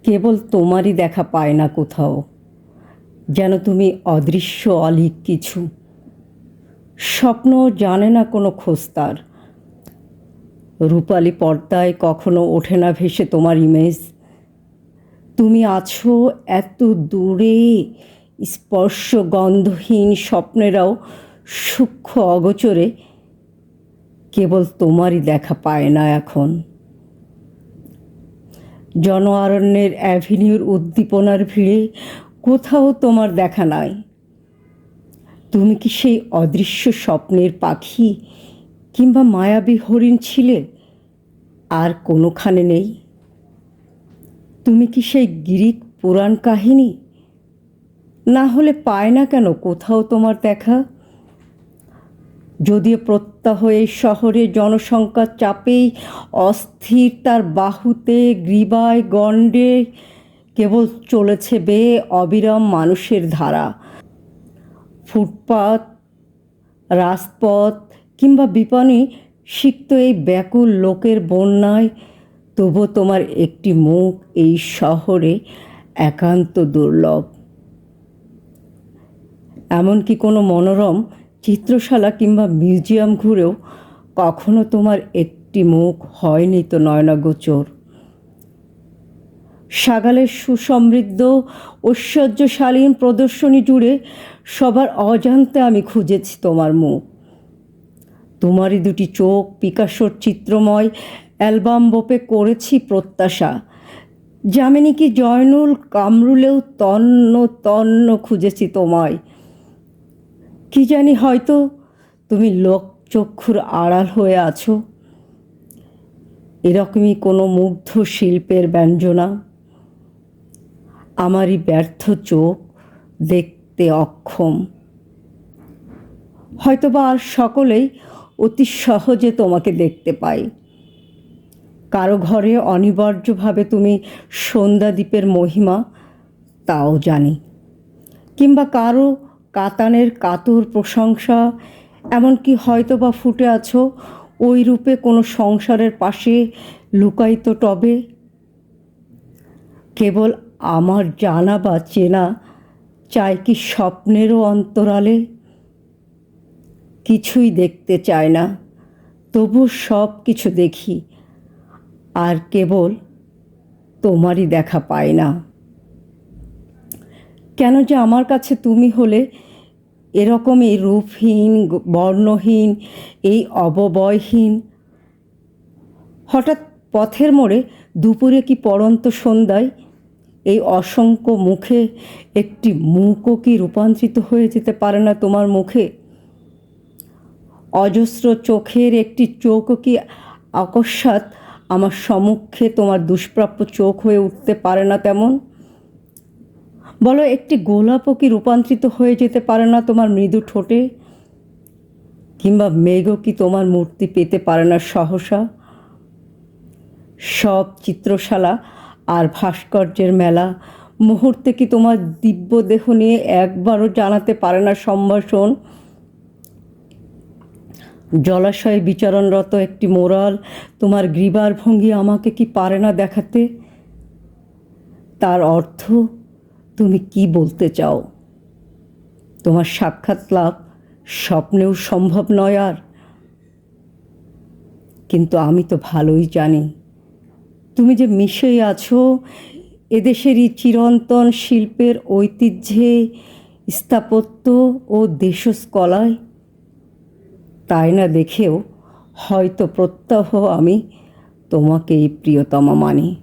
কেবল তোমারই দেখা পায় না কোথাও, যেন তুমি অদৃশ্য অলীক কিছু। স্বপ্ন জানে না কোনো খোস্তার, রূপালী পর্দায় কখনো ওঠে না ভেসে তোমার ইমেজ। তুমি আছো এত দূরে, স্পর্শ গন্ধহীন স্বপ্নেরাও সূক্ষ্ম অগোচরে, কেবল তোমারই দেখা পায় না এখন। জন অরণ্যের অ্যাভিনিউর উদ্দীপনার ভিড়ে কোথাও তোমার দেখা নাই। তুমি কি সেই অদৃশ্য স্বপ্নের পাখি কিংবা মায়াবী হরিণ ছিলে? আর কোনোখানে নেই। তুমি কি সেই গ্রিক পুরাণ কাহিনী? না হলে পায় না কেন কোথাও তোমার দেখা? যদিও প্রত্যাহ এই শহরে জনসংখ্যার চাপেই অস্থির তার বাহুতে গ্রীবায় গণ্ডে কেবল চলেছে বেয়ে অবিরাম মানুষের ধারা। ফুটপাত, রাজপথ কিংবা বিপণে সিক্ত এই ব্যাকুল লোকের বন্যায় তবু তোমার একটি মুখ এই শহরে একান্ত দুর্লভ। এমনকি কোনো মনোরম চিত্রশালা কিংবা মিউজিয়াম ঘুরেও কখনো তোমার একটি মুখ হয়নি তো নয়নাগোচর। সাগালের সুসমৃদ্ধ ঐশ্বর্যশালীন প্রদর্শনী জুড়ে সবার অজান্তে আমি খুঁজেছি তোমার মুখ। তোমারই দুটি চোখ পিকাসোর চিত্রময় অ্যালবাম বোপে করেছি প্রত্যাশা। যামিনী কি জয়নুল কামরুলেও তন্ন তন্ন খুঁজেছি তোমায়। কি জানি, হয়তো তুমি লোকচক্ষুর আড়াল হয়ে আছো। এরকমই কোনো মুগ্ধ শিল্পের ব্যঞ্জনা। আমারই ব্যর্থ চোখ দেখতে অক্ষম। হয়তোবা আর সকলেই অতি সহজে তোমাকে দেখতে পাই। কারো ঘরে অনিবার্যভাবে তুমি সন্ধ্যাদ্বীপের মহিমা, তাও জানি। কিংবা কারো কাতানের কাতর প্রশংসা, এমনকি হয়তোবা ফুটে আছো ওই রূপে কোনো সংসারের পাশে লুকায়িত টবে। কেবল আমার জানা বা চেনা চাই কি স্বপ্নেরও অন্তরালে? কিছুই দেখতে চায় না, তবু সব কিছু দেখি, আর কেবল তোমারই দেখা পাই না। কেন যে আমার কাছে তুমি হলে এরকমই রূপহীন, বর্ণহীন, এই অববয়হীন? হঠাৎ পথের মোড়ে, দুপুরে কি পড়ন্ত সন্ধ্যায়, এই অসংখ্য মুখে একটি মুখও কি রূপান্তরিত হয়ে যেতে পারে না তোমার মুখে? অজস্র চোখের একটি চোখও কি অকস্মাৎ আমার সম্মুখে তোমার দুষ্প্রাপ্য চোখ হয়ে উঠতে পারে না তেমন? বলো, একটি গোলাপও কি রূপান্তরিত হয়ে যেতে পারে না তোমার মৃদু ঠোঁটে? কিংবা মেঘও কি তোমার মূর্তি পেতে পারে না সহসা? সব চিত্রশালা আর ভাস্কর্যের মেলা মুহূর্তে কি তোমার দিব্য দেহ নিয়ে একবারও জানাতে পারে না সম্ভাষণ? জলাশয়ে বিচরণরত একটি মোরাল তোমার গ্রীবার ভঙ্গি আমাকে কি পারে না দেখাতে? তার অর্থ তুমি কি বলতে চাও? তোমার সাক্ষাৎ লাভ স্বপ্নেও সম্ভব নয় আর। কিন্তু আমি তো ভালোই জানি তুমি যে মিশেই আছো এদেশেরই চিরন্তন শিল্পের ঐতিহ্যে, স্থাপত্য ও দেশজ-কলায়। তাই না দেখেও হয়তো প্রত্যহ আমি তোমাকেই প্রিয়তমা মানি।